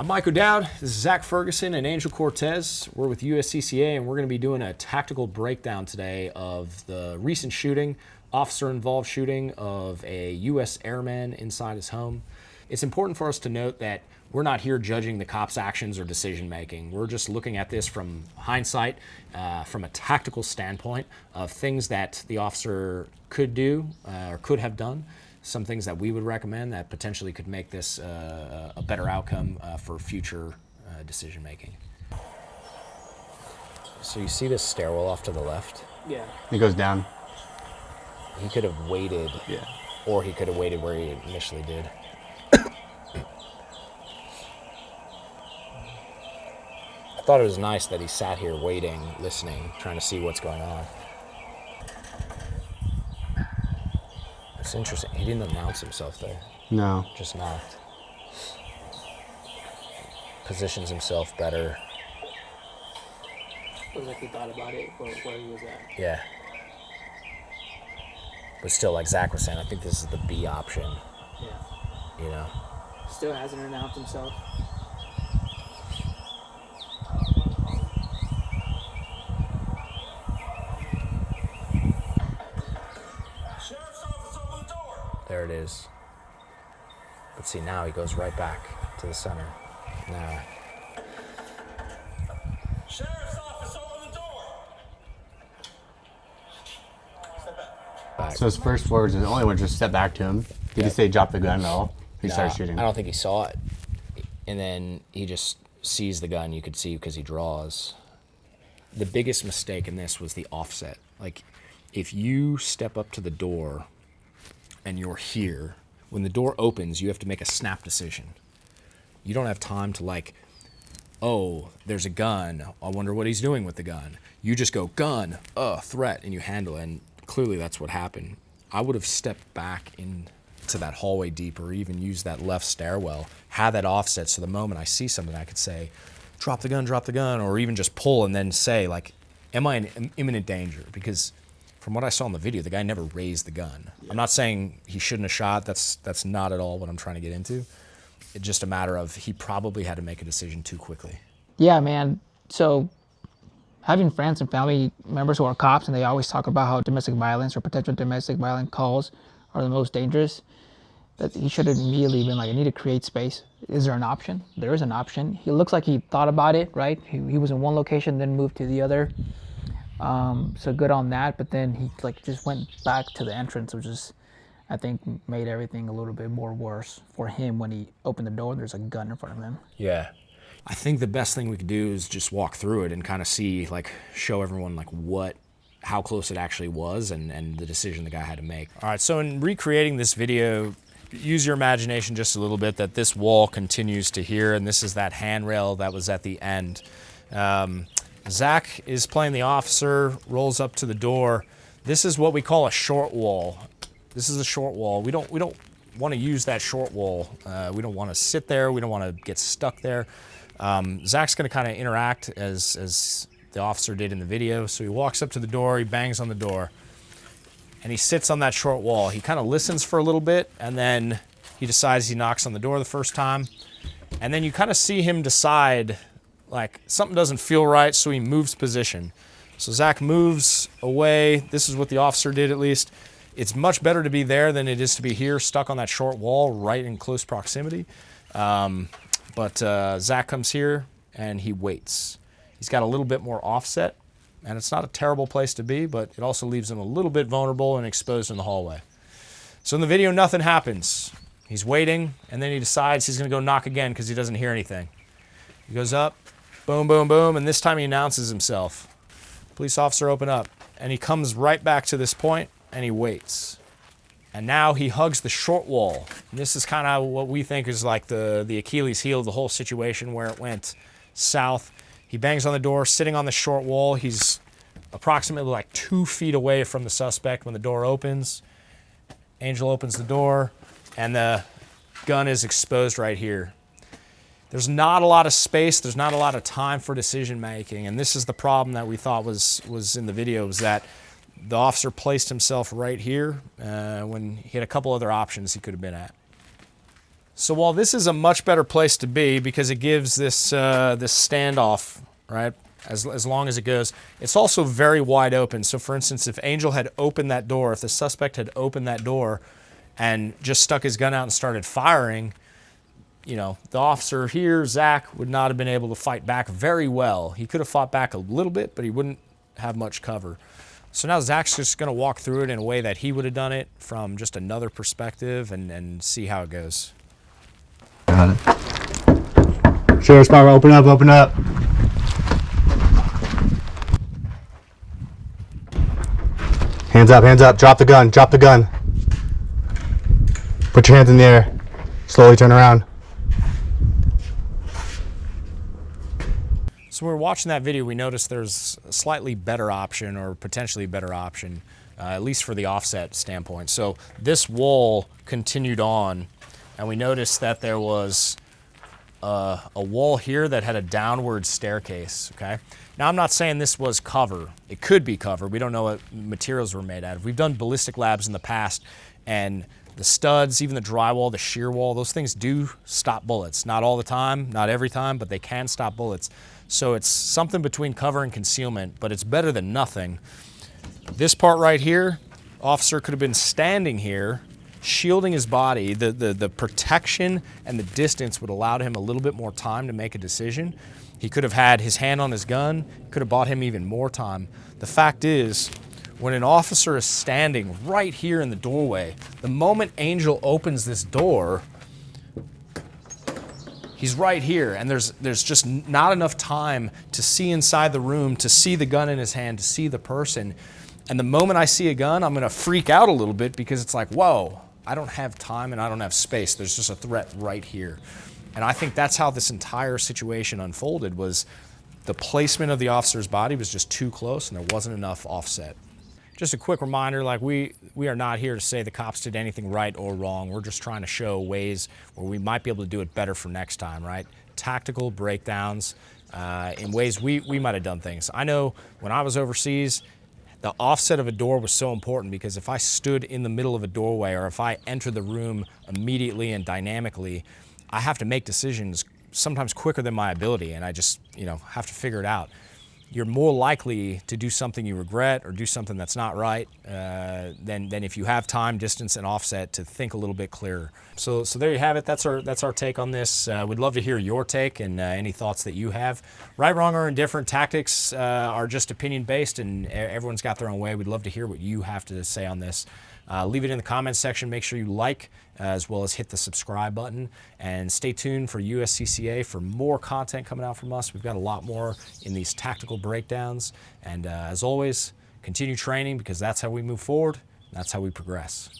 I'm Mike O'Dowd. This is Zach Ferguson and Angel Cortez. We're with USCCA, and we're going to be doing a tactical breakdown today of the recent shooting, officer-involved shooting of a U.S. Airman inside his home. It's important for us to note that we're not here judging the cop's actions or decision-making. We're just looking at this from hindsight, from a tactical standpoint of things that the officer could do or could have done. Some things that we would recommend that potentially could make this a better outcome for future decision making. So you see this stairwell off to the left? Yeah. It goes down. He could have waited, Yeah. or he could have waited where he initially did. I thought it was nice that he sat here waiting, listening, trying to see what's going on. It's interesting. He didn't announce himself there. No. Just knocked. Positions himself better. Looks like he thought about it, where he was at. Yeah. But still, like Zach was saying, I think this is the B option. Yeah. You know? Still hasn't announced himself. There it is. But see, now he goes right back to the center. Now. Sheriff's office, open the door. Step back. So his first words, the only one, just step back to him. Did he say drop the gun at all? He started shooting. I don't think he saw it. And then he just sees the gun, you could see, because he draws. The biggest mistake in this was the offset. Like, if you step up to the door and you're here, when the door opens, you have to make a snap decision. You don't have time to like, oh, there's a gun. I wonder what he's doing with the gun. You just go, gun, threat, and you handle it. And clearly that's what happened. I would have stepped back into that hallway deeper, or even used that left stairwell, had that offset, so the moment I see something, I could say, drop the gun, or even just pull and then say, like, am I in imminent danger? Because from what I saw in the video, the guy never raised the gun. Yeah. I'm not saying he shouldn't have shot. That's not at all what I'm trying to get into. It's just a matter of he probably had to make a decision too quickly. Yeah, man. So having friends and family members who are cops, and they always talk about how domestic violence or potential domestic violence calls are the most dangerous, that he should have immediately been like, I need to create space. Is there an option? There is an option. He looks like he thought about it, right? He was in one location, then moved to the other. So good on that, but then he like just went back to the entrance, which is, I think, made everything a little bit more worse for him when he opened the door and there's a gun in front of him. Yeah. I think the best thing we could do is just walk through it and kind of see, like, show everyone like how close it actually was and the decision the guy had to make. All right, so in recreating this video, use your imagination just a little bit that this wall continues to here, and this is that handrail that was at the end. Zach is playing the officer, rolls up to the door. This is what we call a short wall. This is a short wall. We don't want to use that short wall. We don't want to sit there. We don't want to get stuck there. Zach's going to kind of interact as the officer did in the video. So he walks up to the door, he bangs on the door, and he sits on that short wall. He kind of listens for a little bit, and then he decides he knocks on the door the first time. And then you kind of see him decide, like, something doesn't feel right, so he moves position. So Zach moves away. This is what the officer did, at least. It's much better to be there than it is to be here, stuck on that short wall, right in close proximity. But Zach comes here, and he waits. He's got a little bit more offset, and it's not a terrible place to be, but it also leaves him a little bit vulnerable and exposed in the hallway. So in the video, nothing happens. He's waiting, and then he decides he's going to go knock again because he doesn't hear anything. He goes up. Boom, boom, boom, and this time he announces himself. Police officer, open up. And he comes right back to this point, and he waits. And now he hugs the short wall. And this is kind of what we think is like the Achilles heel of the whole situation, where it went south. He bangs on the door, sitting on the short wall. He's approximately like 2 feet away from the suspect when the door opens. Angel opens the door, and the gun is exposed right here. There's not a lot of space, there's not a lot of time for decision making, and this is the problem that we thought was in the video, was that the officer placed himself right here when he had a couple other options he could have been at. So while this is a much better place to be because it gives this this standoff, right, as long as it goes, it's also very wide open. So for instance, if Angel had opened that door, if the suspect had opened that door and just stuck his gun out and started firing, you know, the officer here, Zach, would not have been able to fight back very well. He could have fought back a little bit, but he wouldn't have much cover. So now Zach's just going to walk through it in a way that he would have done it from just another perspective and see how it goes. Got it. Sheriff's power, open up, open up. Hands up, drop the gun, drop the gun. Put your hands in the air. Slowly turn around. So when we're watching that video, we noticed there's a slightly better option, or potentially better option, at least for the offset standpoint. So this wall continued on, and we noticed that there was a wall here that had a downward staircase, okay? Now, I'm not saying this was cover. It could be cover. We don't know what materials were made out of. We've done ballistic labs in the past, and the studs, even the drywall, the shear wall, those things do stop bullets. Not all the time, not every time, but they can stop bullets. So it's something between cover and concealment, but it's better than nothing. This part right here, officer could have been standing here, shielding his body. The protection and the distance would allow him a little bit more time to make a decision. He could have had his hand on his gun, could have bought him even more time. The fact is, when an officer is standing right here in the doorway, the moment Angel opens this door, he's right here, and there's just not enough time to see inside the room, to see the gun in his hand, to see the person. And the moment I see a gun, I'm gonna freak out a little bit because it's like, whoa, I don't have time and I don't have space. There's just a threat right here. And I think that's how this entire situation unfolded, was the placement of the officer's body was just too close and there wasn't enough offset. Just a quick reminder, like we are not here to say the cops did anything right or wrong. We're just trying to show ways where we might be able to do it better for next time, right? Tactical breakdowns in ways we might have done things. I know when I was overseas, the offset of a door was so important because if I stood in the middle of a doorway or if I entered the room immediately and dynamically, I have to make decisions sometimes quicker than my ability, and I just, you know, have to figure it out. You're more likely to do something you regret or do something that's not right than if you have time, distance, and offset to think a little bit clearer. So there you have it. That's our take on this. We'd love to hear your take and any thoughts that you have. Right, wrong, or indifferent, tactics are just opinion-based, and everyone's got their own way. We'd love to hear what you have to say on this. Leave it in the comments section. Make sure you like, as well as hit the subscribe button, and stay tuned for USCCA for more content coming out from us. We've got a lot more in these tactical breakdowns, and as always, continue training because that's how we move forward, that's how we progress.